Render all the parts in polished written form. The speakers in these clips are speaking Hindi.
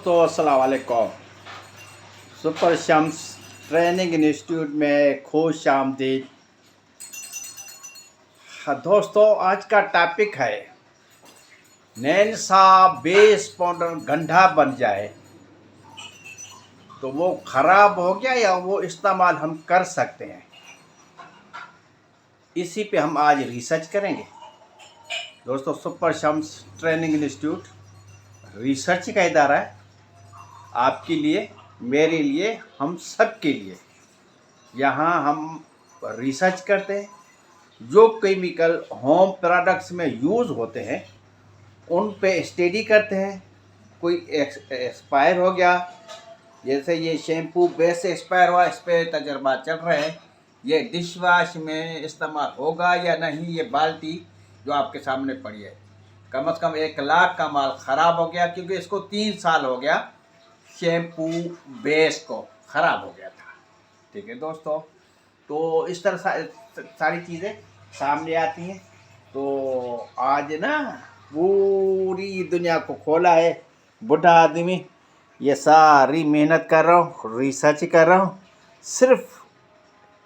दोस्तों अस्सलाम वालेकुम। सुपर शम्स ट्रेनिंग इंस्टीट्यूट में खुश आमदीद। दोस्तों आज का टॉपिक है नैनसा बेस पाउडर गंधा बन जाए तो वो ख़राब हो गया या वो इस्तेमाल हम कर सकते हैं, इसी पे हम आज रिसर्च करेंगे। दोस्तों super Shams training institute research का इदारा है, आपके लिए, मेरे लिए, हम सब के लिए। यहाँ हम रिसर्च करते हैं, जो केमिकल होम प्रोडक्ट्स में यूज़ होते हैं उन पे स्टडी करते हैं। कोई एक्सपायर हो गया, जैसे ये शैम्पू बेस से एक्सपायर हुआ, इस पर तजर्बा चल रहा है, ये डिश वॉश में इस्तेमाल होगा या नहीं। ये बाल्टी जो आपके सामने पड़ी है, कम से कम 1 लाख का माल ख़राब हो गया, क्योंकि इसको 3 साल हो गया शैम्पू बेस को ख़राब हो गया था। ठीक है दोस्तों, तो इस तरह सारी चीज़ें सामने आती हैं। तो आज ना पूरी दुनिया को खोला है, बूढ़ा आदमी, ये सारी मेहनत कर रहा हूँ, रिसर्च कर रहा हूँ,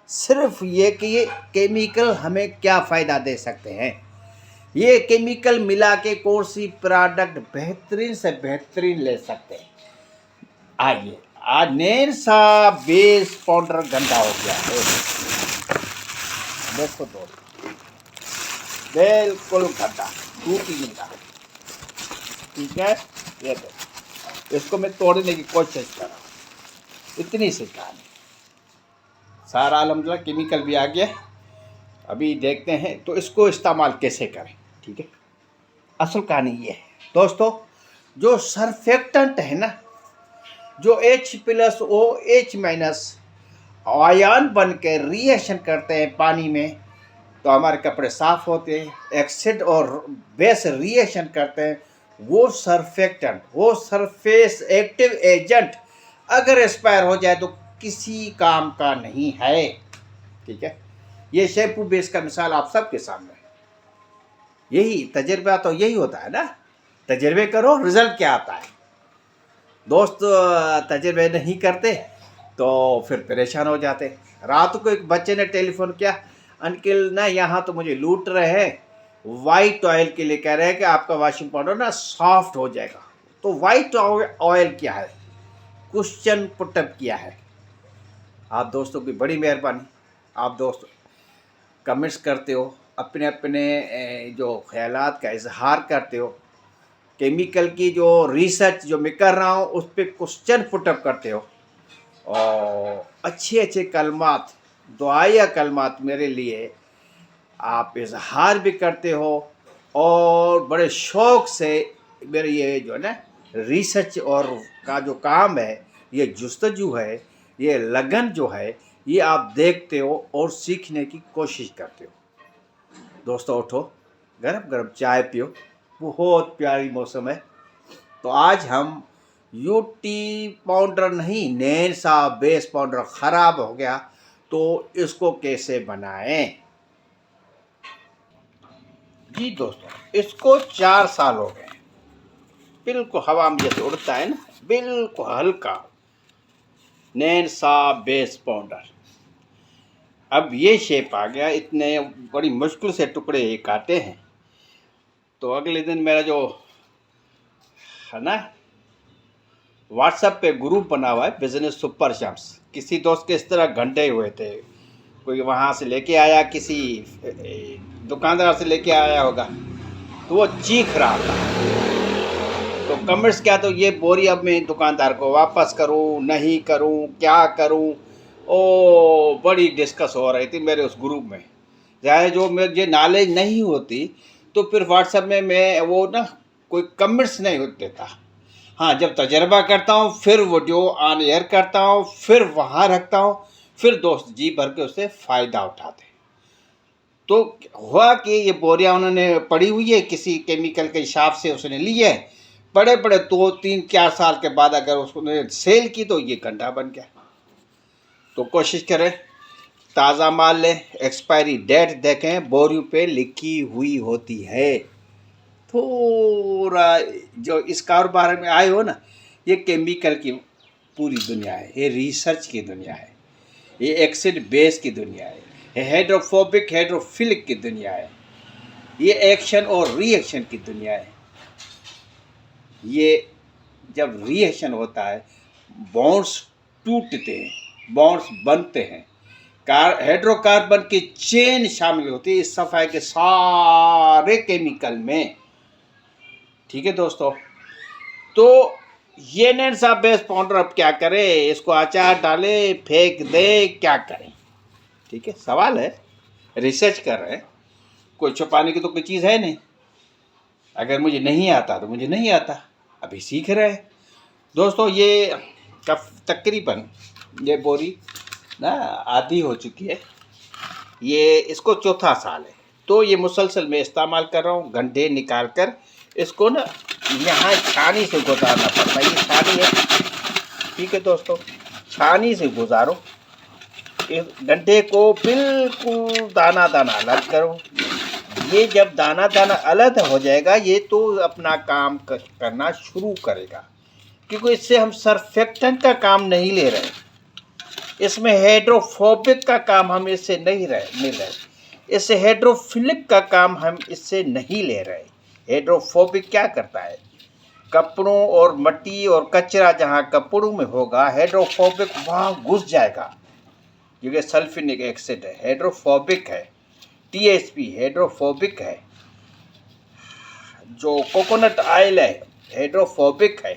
सिर्फ ये कि ये केमिकल हमें क्या फ़ायदा दे सकते हैं, ये केमिकल मिला के कौन सी प्रोडक्ट बेहतरीन से बेहतरीन ले सकते हैं। आइए, आज नैनसा बेस पाउडर गंदा हो गया है, देखो दोस्तों, बिल्कुल गंदा, टूटी गंदा। ठीक है, ये देखो, इसको मैं तोड़ने की कोशिश कर रहा हूँ, इतनी सी कहानी। सारा अल्हम्दुलिल्लाह केमिकल भी आ गया, अभी देखते हैं तो इसको इस्तेमाल कैसे करें। ठीक है, असल कहानी ये है दोस्तों, जो सर्फेक्टेंट है ना, जो H+OH- आयन बन के रिएक्शन करते हैं पानी में तो हमारे कपड़े साफ होते हैं। एसिड और बेस रिएक्शन करते हैं, वो सर्फेक्टेंट, वो सरफेस एक्टिव एजेंट अगर एक्सपायर हो जाए तो किसी काम का नहीं है। ठीक है, ये शैम्पू बेस का मिसाल आप सबके सामने है। यही तजर्बा तो यही होता है ना, तजर्बे करो रिजल्ट क्या आता है। दोस्त तजर्बे नहीं करते तो फिर परेशान हो जाते। रात को एक बच्चे ने टेलीफोन किया, अंकल ना यहाँ तो मुझे लूट रहे हैं, वाइट ऑयल के लिए कह रहे हैं कि आपका वॉशिंग पाउडर ना सॉफ्ट हो जाएगा। तो वाइट ऑयल क्या है, क्वेश्चन पुटअप किया है। आप दोस्तों की बड़ी मेहरबानी, आप दोस्त कमेंट्स करते हो, अपने अपने जो ख्यालात का इजहार करते हो, केमिकल की जो रिसर्च जो मैं कर रहा हूँ उस पर क्वेश्चन पुटअप करते हो, और अच्छे अच्छे कलमात, दुआया कलमात मेरे लिए आप इजहार भी करते हो, और बड़े शौक़ से मेरे ये जो है ना रिसर्च और का जो काम है, ये जुस्तजू है, ये लगन जो है, ये आप देखते हो और सीखने की कोशिश करते हो। दोस्तों उठो, गरम गरम चाय पियो, बहुत प्यारी मौसम है। तो आज हम यूटी पाउडर नहीं, नैनसा बेस पाउडर ख़राब हो गया तो इसको कैसे बनाएं। जी दोस्तों, इसको 4 साल हो गए, बिल्कुल हवा में जैसे उड़ता है ना, बिल्कुल हल्का नैनसा बेस पाउडर। अब ये शेप आ गया, इतने बड़ी मुश्किल से टुकड़े ये काटे हैं। तो अगले दिन मेरा जो है ना व्हाट्सएप पे ग्रुप बना हुआ है बिजनेस सुपर शम्स, किसी दोस्त के इस तरह घंटे हुए थे, कोई वहाँ से लेके आया, किसी दुकानदार से लेके आया होगा, तो वो चीख रहा था। तो कमेंट्स क्या, तो ये बोरी अब मैं दुकानदार को वापस करूं, नहीं करूं, क्या करूं, ओ बड़ी डिस्कस हो रही थी मेरे उस ग्रुप में। ज़ाहिर जो मुझे नॉलेज नहीं होती तो फिर व्हाट्सएप में मैं वो ना कोई कमेंट्स नहीं देता। हाँ, जब तजर्बा करता हूँ फिर वीडियो ऑन एयर करता हूँ, फिर वहाँ रखता हूँ, फिर दोस्त जी भर के उससे फ़ायदा उठाते। तो हुआ कि ये बोरियां उन्होंने पड़ी हुई है, किसी केमिकल के हिसाब से उसने ली है, बड़े बड़े 2-3-4 साल के बाद अगर उसने सेल की तो ये गंदा बन गया। तो कोशिश करें ताज़ा माल लें, एक्सपायरी डेट देखें, बोरियों पे लिखी हुई होती है। थोड़ा जो इस कारोबार में आए हो ना, ये केमिकल की पूरी दुनिया है, ये रिसर्च की दुनिया है, ये एसिड बेस की दुनिया है, ये हाइड्रोफोबिक हाइड्रोफिलिक की दुनिया है, ये एक्शन और रिएक्शन की दुनिया है। ये जब रिएक्शन होता है, बॉन्ड्स टूटते हैं, बॉन्ड्स बनते हैं, हाइड्रोकार्बन की चेन शामिल होती है इस सफाई के सारे केमिकल में। ठीक है दोस्तों, तो ये नैन सा बेस पाउडर अब क्या करें, इसको अचार डाले, फेंक दे, क्या करें? ठीक है, सवाल है, रिसर्च कर रहे हैं, कोई छुपाने की तो कोई चीज़ है नहीं। अगर मुझे नहीं आता तो मुझे नहीं आता, अभी सीख रहे हैं दोस्तों। ये तकरीबन ये बोरी ना आधी हो चुकी है, ये इसको चौथा साल है, तो ये मुसलसल मैं इस्तेमाल कर रहा हूँ। घंटे निकाल कर इसको ना यहाँ छानी से गुजारना पड़ता है, ये छानी है। ठीक है दोस्तों, छानी से गुजारो, इस डंडे को बिल्कुल दाना दाना अलग करो। ये जब दाना दाना अलग हो जाएगा, ये तो अपना काम करना शुरू करेगा, क्योंकि इससे हम सरफेक्टेंट का काम नहीं ले रहे, इसमें हाइड्रोफोबिक का काम हम इससे नहीं मिल रहे, इससे हाइड्रोफिलिक का काम हम इससे नहीं ले रहे। हाइड्रोफोबिक क्या करता है, कपड़ों और मट्टी और कचरा जहाँ कपड़ों में होगा, हाइड्रोफोबिक वहाँ घुस जाएगा, क्योंकि सल्फ्यूरिक एसिड है, हाइड्रोफोबिक है। टीएसपी हाइड्रोफोबिक है। जो कोकोनट ऑयल है हाइड्रोफोबिक है।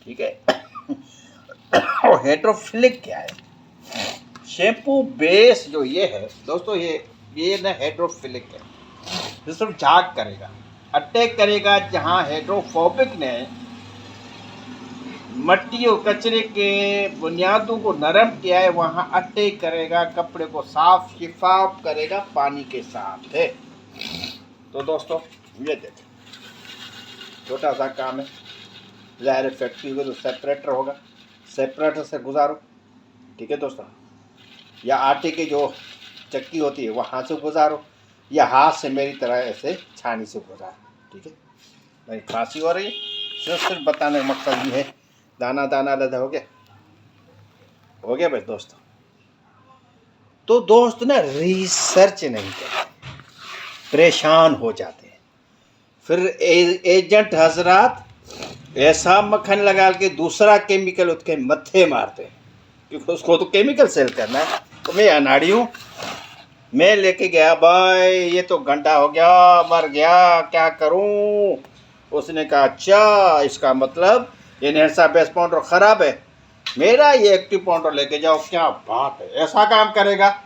ठीक है और हाइड्रोफिलिक क्या है, शैम्पू बेस जो ये है दोस्तों, ये ना हाइड्रोफिलिक है, ये सिर्फ झाग करेगा, अटैक करेगा जहाँ हाइड्रोफोबिक ने मट्टी और कचरे के बुनियादों को नरम किया है, वहाँ अटैक करेगा, कपड़े को साफ शिफाफ करेगा पानी के साथ है। तो दोस्तों ये देखो, छोटा सा काम है, ज़ाहिर फैक्ट्री में तो सेपरेटर होगा, सेपरेटर से गुजारो। ठीक है दोस्तों, या आटे की जो चक्की होती है वहाँ से गुजारो, या हाथ से मेरी तरह ऐसे छानी से गुजारो। ठीक है, मेरी खांसी हो रही है, सिर्फ बताने का मकसद ये है। दाना दाना अलग हो गया भाई दोस्तों। तो दोस्त ना रिसर्च नहीं करते, परेशान हो जाते हैं, फिर एजेंट हजरात ऐसा मक्खन लगा के दूसरा केमिकल उसके मत्थे मारते हैं, क्योंकि उसको तो केमिकल सेल करना है। तो मैं अनाड़ी हूँ, मैं लेके गया, भाई ये तो गंदा हो गया, मर गया, क्या करूँ? उसने कहा अच्छा, इसका मतलब ये नेसा बेस पाउडर ख़राब है, मेरा ये एक्टिव पाउडर लेके जाओ। क्या बात है, ऐसा काम करेगा?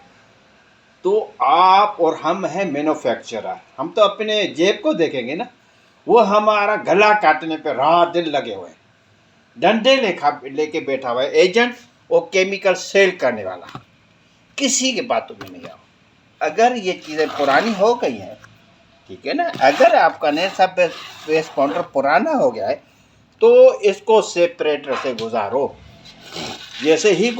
तो आप और हम हैं मैन्युफैक्चरर, हम तो अपने जेब को देखेंगे ना, वो हमारा गला काटने पे रात दिन लगे हुए हैं, डंडे लेके बैठा हुआ है एजेंट और केमिकल सेल करने वाला, किसी के बातों में नहीं आओ। अगर ये चीज़ें पुरानी हो गई हैं, ठीक है ना, अगर आपका नेसा बेस पाउडर पुराना हो गया है तो इसको सेपरेटर से गुजारो। जैसे ही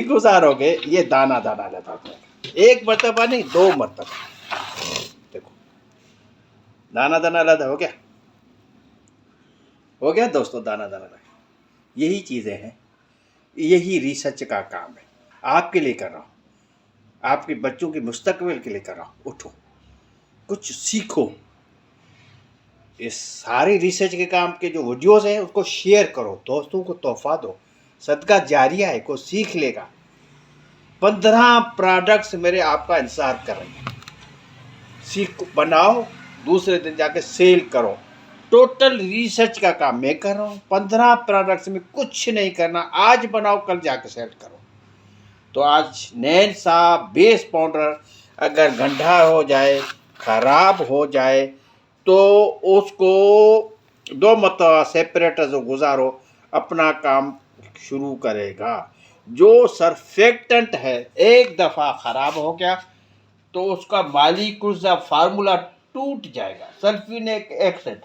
गुजारोगे ये दाना दाना लगा जाएगा, एक मरतबा नहीं, 2 मरतबा। देखो दाना दाना लगा हो गया दोस्तों, दाना दाना लगा। यही चीज़ें हैं, यही रिसर्च का काम है। आपके लिए कर रहा हूँ, आपके बच्चों के मुस्तकबिल के लिए कर रहा हूँ। उठो, कुछ सीखो, इस सारे रिसर्च के काम के जो वीडियोस हैं उसको शेयर करो, दोस्तों को तोहफा दो, सदका जारिया है, को सीख लेगा। 15 प्रोडक्ट्स मेरे आपका इंतजार कर रहे हैं, सीख बनाओ, दूसरे दिन जाके सेल करो। टोटल रिसर्च का काम मैं कर रहा हूँ, 15 प्रोडक्ट्स में कुछ नहीं करना, आज बनाओ कल जाके सेल करो। तो आज नैन सा बेस पाउडर अगर गंदा हो जाए, ख़राब हो जाए, तो उसको 2 मरतबा सेपरेटर से गुजारो, अपना काम शुरू करेगा। जो सरफेक्टेंट है एक दफ़ा ख़राब हो गया तो उसका मालिकुल फार्मूला टूट जाएगा। सल्फ्यूरिक एसिड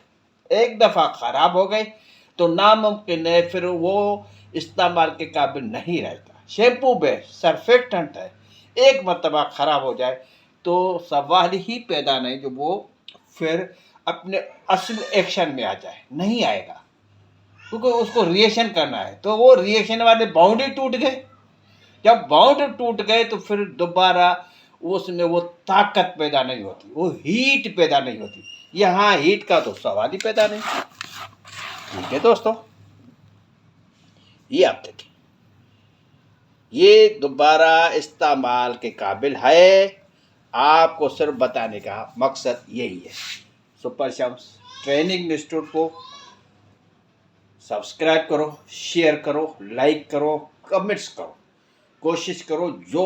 एक दफ़ा ख़राब हो गए तो नामुमकिन है फिर वो इस्तेमाल के काबिल नहीं रहता। शैम्पू बेस सरफेक्टेंट है, एक मरतबा ख़राब हो जाए तो सवाल ही पैदा नहीं जो वो फिर अपने असल एक्शन में आ जाए, नहीं आएगा, क्योंकि उसको रिएक्शन करना है। तो वो रिएक्शन वाले बाउंड्री टूट गए। जब बाउंड्री टूट गए तो फिर दोबारा उसमें वो ताकत पैदा नहीं होती, वो हीट पैदा नहीं होती। यहाँ हीट का तो सवाल ही पैदा नहीं। ठीक है दोस्तों, ये आप देखें, ये दोबारा इस्तेमाल के काबिल है। आपको सिर्फ बताने का मकसद यही है। सुपर शम्स ट्रेनिंग इंस्टीट्यूट को सब्सक्राइब करो, शेयर करो, लाइक करो, कमेंट्स करो, कोशिश करो जो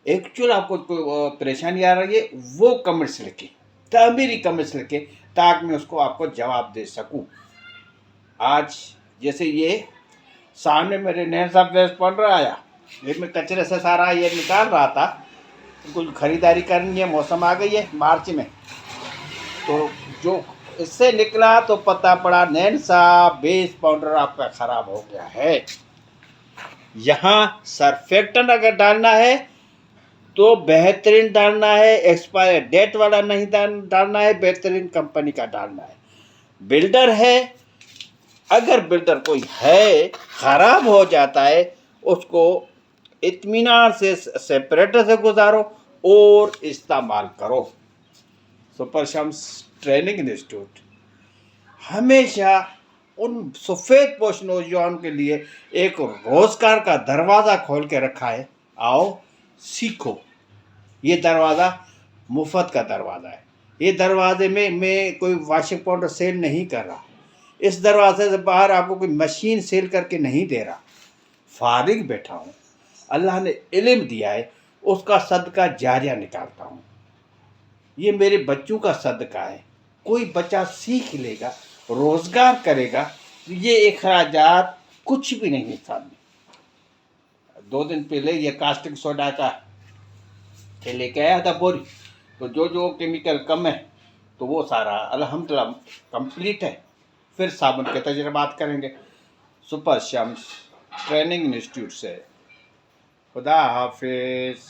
एक्चुअल आपको कोई परेशानी आ रही है वो कमेंट्स लिखें, तमीरी कमेंट्स लिखें, ताकि मैं उसको आपको जवाब दे सकूं। आज जैसे ये सामने मेरे नैन साहब ड्रेस पहन रहा आया, ये मैं कचरे से सारा ये निकाल रहा था, कुछ खरीदारी करनी है, मौसम आ गई है मार्च में, तो जो इससे निकला तो पता पड़ा नैन साहब बेस पाउडर आपका ख़राब हो गया है। यहाँ सरफेक्टेंट अगर डालना है तो बेहतरीन डालना है, एक्सपायर डेट वाला नहीं डालना है, बेहतरीन कंपनी का डालना है। बिल्डर है, अगर बिल्डर कोई है ख़राब हो जाता है, उसको इत्मीनान से सेपरेटर से गुजारो और इस्तेमाल करो। सुपर शम्स ट्रेनिंग इंस्टीट्यूट हमेशा उन सफ़ेद पोश नौजवान के लिए एक रोज़गार का दरवाज़ा खोल के रखा है। आओ सीखो, ये दरवाज़ा मुफ्त का दरवाज़ा है। ये दरवाजे में मैं कोई वॉशिंग पाउडर सेल नहीं कर रहा, इस दरवाजे से बाहर आपको कोई मशीन सेल करके नहीं दे रहा। फारिग बैठा हूँ, अल्लाह ने इल्म दिया है, उसका सदका जारिया निकालता हूँ। ये मेरे बच्चों का सदका है। कोई बच्चा सीख लेगा, रोज़गार करेगा, ये अखराजात कुछ भी नहीं सामने। 2 दिन पहले ये कास्टिक सोडा का लेके आया था बोरी, तो जो केमिकल कम है तो वो सारा अल्हम्दुलिल्लाह कंप्लीट है। फिर साबुन के तजुर्बात करेंगे। सुपर शम्स ट्रेनिंग इंस्टीट्यूट से। खुदा हाफिज़।